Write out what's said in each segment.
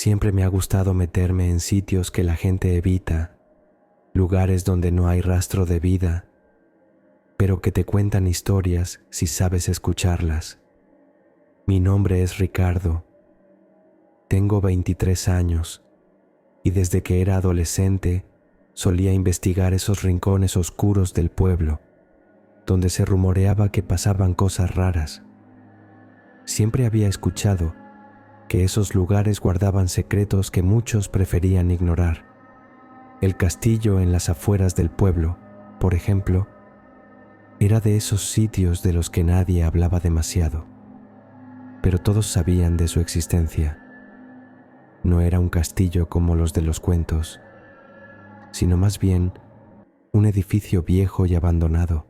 Siempre me ha gustado meterme en sitios que la gente evita, lugares donde no hay rastro de vida, pero que te cuentan historias si sabes escucharlas. Mi nombre es Ricardo. Tengo 23 años y desde que era adolescente solía investigar esos rincones oscuros del pueblo, donde se rumoreaba que pasaban cosas raras. Siempre había escuchado que esos lugares guardaban secretos que muchos preferían ignorar. El castillo en las afueras del pueblo, por ejemplo, era de esos sitios de los que nadie hablaba demasiado, pero todos sabían de su existencia. No era un castillo como los de los cuentos, sino más bien un edificio viejo y abandonado.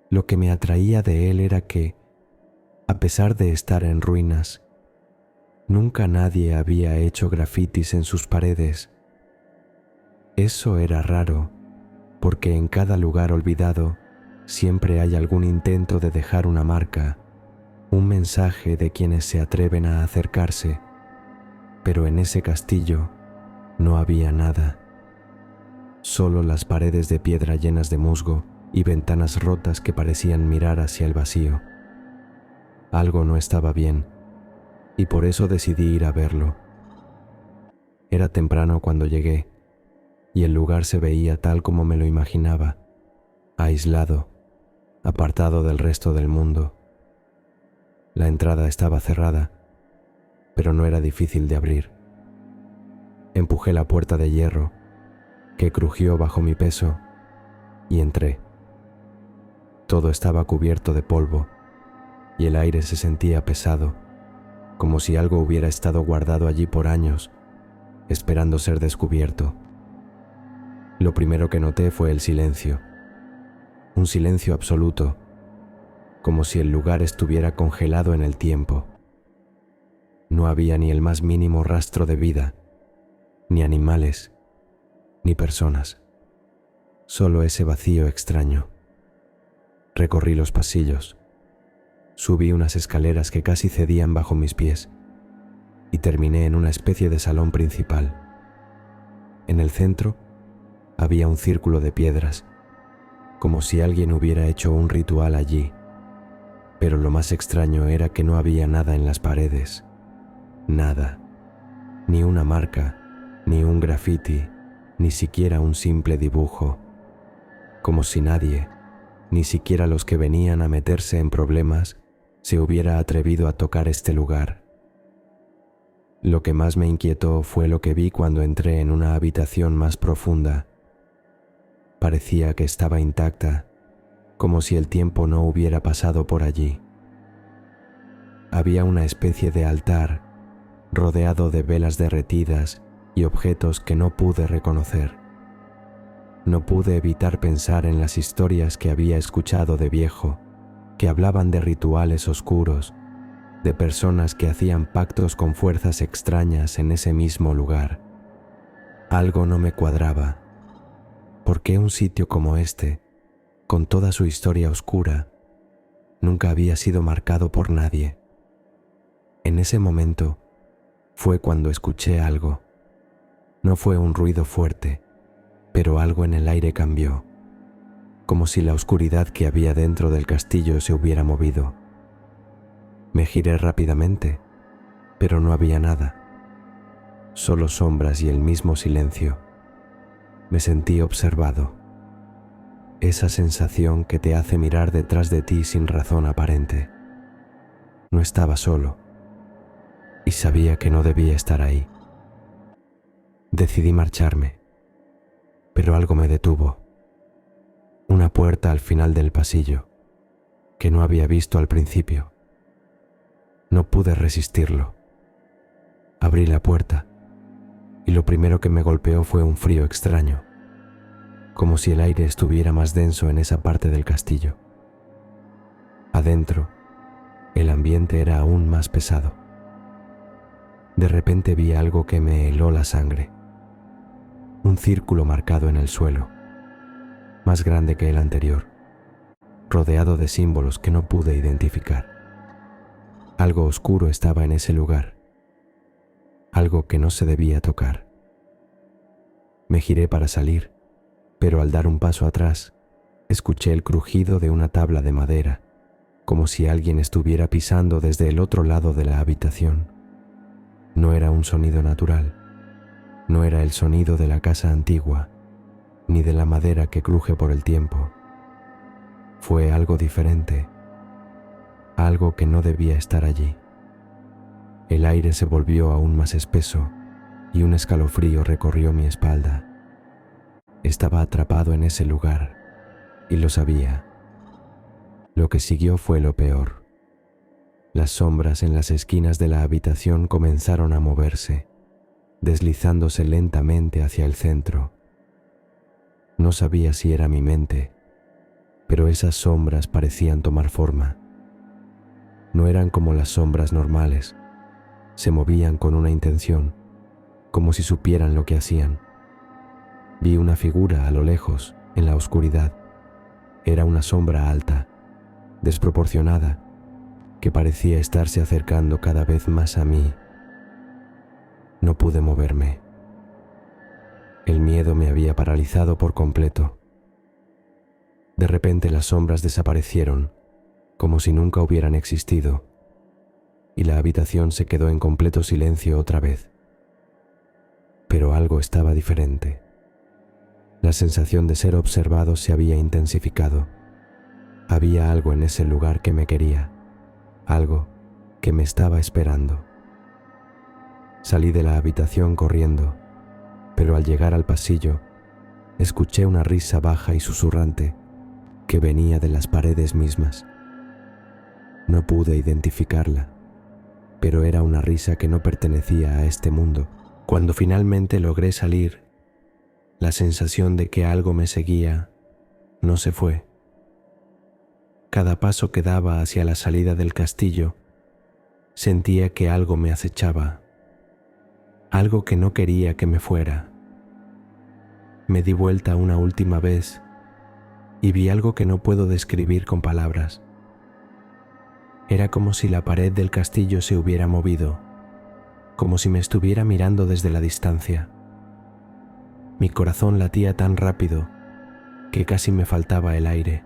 Lo que me atraía de él era que, a pesar de estar en ruinas, nunca nadie había hecho grafitis en sus paredes. Eso era raro, porque en cada lugar olvidado siempre hay algún intento de dejar una marca, un mensaje de quienes se atreven a acercarse, pero en ese castillo no había nada. Solo las paredes de piedra llenas de musgo y ventanas rotas que parecían mirar hacia el vacío. Algo no estaba bien, y por eso decidí ir a verlo. Era temprano cuando llegué, y el lugar se veía tal como me lo imaginaba, aislado, apartado del resto del mundo. La entrada estaba cerrada, pero no era difícil de abrir. Empujé la puerta de hierro, que crujió bajo mi peso, y entré. Todo estaba cubierto de polvo, y el aire se sentía pesado, como si algo hubiera estado guardado allí por años, esperando ser descubierto. Lo primero que noté fue el silencio, un silencio absoluto, como si el lugar estuviera congelado en el tiempo. No había ni el más mínimo rastro de vida, ni animales, ni personas, solo ese vacío extraño. Recorrí los pasillos, subí unas escaleras que casi cedían bajo mis pies y terminé en una especie de salón principal. En el centro había un círculo de piedras, como si alguien hubiera hecho un ritual allí, pero lo más extraño era que no había nada en las paredes, nada, ni una marca, ni un grafiti, ni siquiera un simple dibujo, como si nadie, ni siquiera los que venían a meterse en problemas, se hubiera atrevido a tocar este lugar. Lo que más me inquietó fue lo que vi cuando entré en una habitación más profunda. Parecía que estaba intacta, como si el tiempo no hubiera pasado por allí. Había una especie de altar, rodeado de velas derretidas y objetos que no pude reconocer. No pude evitar pensar en las historias que había escuchado de viejo, que hablaban de rituales oscuros, de personas que hacían pactos con fuerzas extrañas en ese mismo lugar. Algo no me cuadraba. ¿Por qué un sitio como este, con toda su historia oscura, nunca había sido marcado por nadie? En ese momento fue cuando escuché algo. No fue un ruido fuerte, pero algo en el aire cambió, como si la oscuridad que había dentro del castillo se hubiera movido. Me giré rápidamente, pero no había nada, solo sombras y el mismo silencio. Me sentí observado, esa sensación que te hace mirar detrás de ti sin razón aparente. No estaba solo, y sabía que no debía estar ahí. Decidí marcharme, pero algo me detuvo. Una puerta al final del pasillo, que no había visto al principio. No pude resistirlo. Abrí la puerta, y lo primero que me golpeó fue un frío extraño, como si el aire estuviera más denso en esa parte del castillo. Adentro, el ambiente era aún más pesado. De repente vi algo que me heló la sangre. Un círculo marcado en el suelo, más grande que el anterior, rodeado de símbolos que no pude identificar. Algo oscuro estaba en ese lugar. algo que no se debía tocar. Me giré para salir, pero al dar un paso atrás, escuché el crujido de una tabla de madera, como si alguien estuviera pisando desde el otro lado de la habitación. No era un sonido natural, no era el sonido de la casa antigua, ni de la madera que cruje por el tiempo. Fue algo diferente, algo que no debía estar allí. El aire se volvió aún más espeso y un escalofrío recorrió mi espalda. Estaba atrapado en ese lugar y lo sabía. Lo que siguió fue lo peor. Las sombras en las esquinas de la habitación comenzaron a moverse, deslizándose lentamente hacia el centro. No sabía si era mi mente, pero esas sombras parecían tomar forma. No eran como las sombras normales, se movían con una intención, como si supieran lo que hacían. Vi una figura a lo lejos, en la oscuridad. Era una sombra alta, desproporcionada, que parecía estarse acercando cada vez más a mí. No pude moverme. El miedo me había paralizado por completo. De repente las sombras desaparecieron, como si nunca hubieran existido, y la habitación se quedó en completo silencio otra vez. Pero algo estaba diferente. La sensación de ser observado se había intensificado. Había algo en ese lugar que me quería, algo que me estaba esperando. Salí de la habitación corriendo, pero al llegar al pasillo, escuché una risa baja y susurrante que venía de las paredes mismas. No pude identificarla, pero era una risa que no pertenecía a este mundo. Cuando finalmente logré salir, la sensación de que algo me seguía no se fue. Cada paso que daba hacia la salida del castillo, sentía que algo me acechaba, algo que no quería que me fuera. Me di vuelta una última vez y vi algo que no puedo describir con palabras. Era como si la pared del castillo se hubiera movido, como si me estuviera mirando desde la distancia. Mi corazón latía tan rápido que casi me faltaba el aire.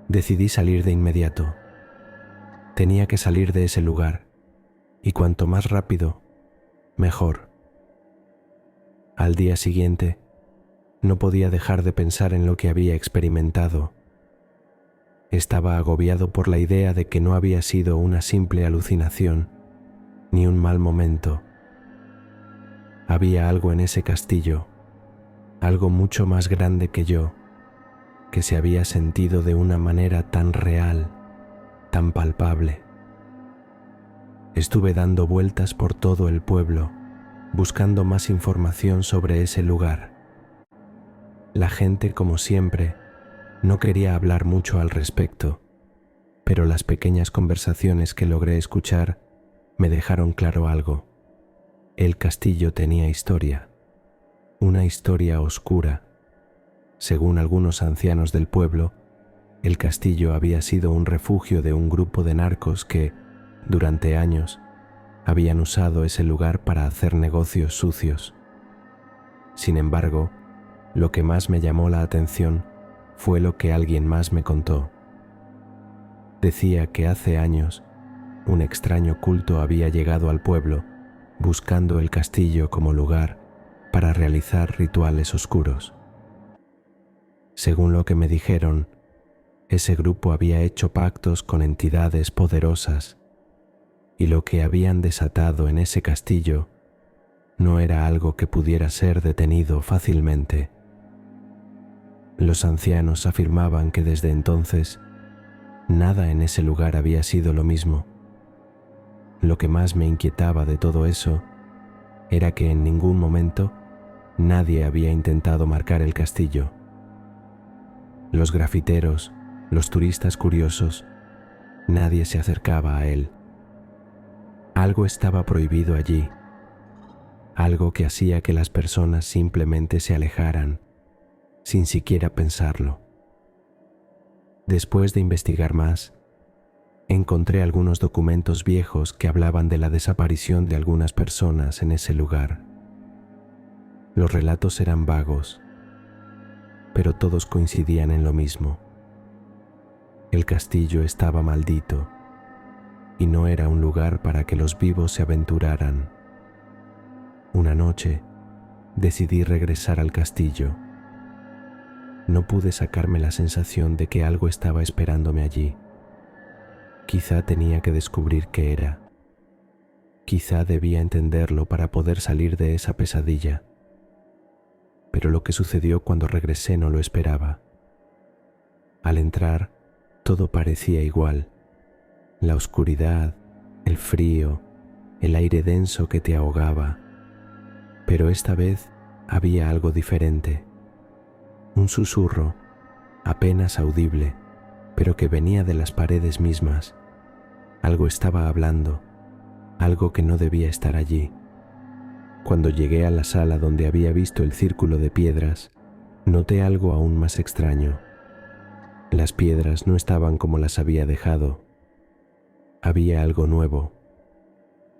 Decidí salir de inmediato. Tenía que salir de ese lugar, y cuanto más rápido, mejor. Al día siguiente, no podía dejar de pensar en lo que había experimentado. Estaba agobiado por la idea de que no había sido una simple alucinación, ni un mal momento. Había algo en ese castillo, algo mucho más grande que yo, que se había sentido de una manera tan real, tan palpable. Estuve dando vueltas por todo el pueblo, buscando más información sobre ese lugar. La gente, como siempre, no quería hablar mucho al respecto, pero las pequeñas conversaciones que logré escuchar me dejaron claro algo. El castillo tenía historia, una historia oscura. Según algunos ancianos del pueblo, el castillo había sido un refugio de un grupo de narcos que, durante años, habían usado ese lugar para hacer negocios sucios. Sin embargo, lo que más me llamó la atención fue lo que alguien más me contó. Decía que hace años un extraño culto había llegado al pueblo buscando el castillo como lugar para realizar rituales oscuros. Según lo que me dijeron, ese grupo había hecho pactos con entidades poderosas y lo que habían desatado en ese castillo no era algo que pudiera ser detenido fácilmente. Los ancianos afirmaban que desde entonces nada en ese lugar había sido lo mismo. Lo que más me inquietaba de todo eso era que en ningún momento nadie había intentado marcar el castillo. Los grafiteros, los turistas curiosos, nadie se acercaba a él. Algo estaba prohibido allí, algo que hacía que las personas simplemente se alejaran, sin siquiera pensarlo. Después de investigar más, encontré algunos documentos viejos que hablaban de la desaparición de algunas personas en ese lugar. Los relatos eran vagos, pero todos coincidían en lo mismo. El castillo estaba maldito y no era un lugar para que los vivos se aventuraran. Una noche decidí regresar al castillo. No pude sacarme la sensación de que algo estaba esperándome allí. Quizá tenía que descubrir qué era. Quizá debía entenderlo para poder salir de esa pesadilla. Pero lo que sucedió cuando regresé no lo esperaba. Al entrar, todo parecía igual. La oscuridad, el frío, el aire denso que te ahogaba. Pero esta vez había algo diferente. Un susurro, apenas audible, pero que venía de las paredes mismas. Algo estaba hablando, algo que no debía estar allí. Cuando llegué a la sala donde había visto el círculo de piedras, noté algo aún más extraño. Las piedras no estaban como las había dejado. Había algo nuevo,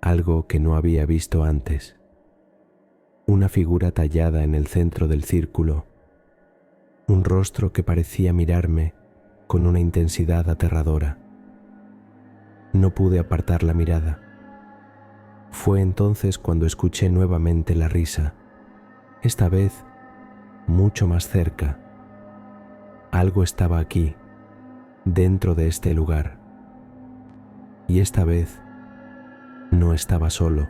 algo que no había visto antes. Una figura tallada en el centro del círculo, un rostro que parecía mirarme con una intensidad aterradora. No pude apartar la mirada. Fue entonces cuando escuché nuevamente la risa, esta vez mucho más cerca. Algo estaba aquí, dentro de este lugar. Y esta vez no estaba solo.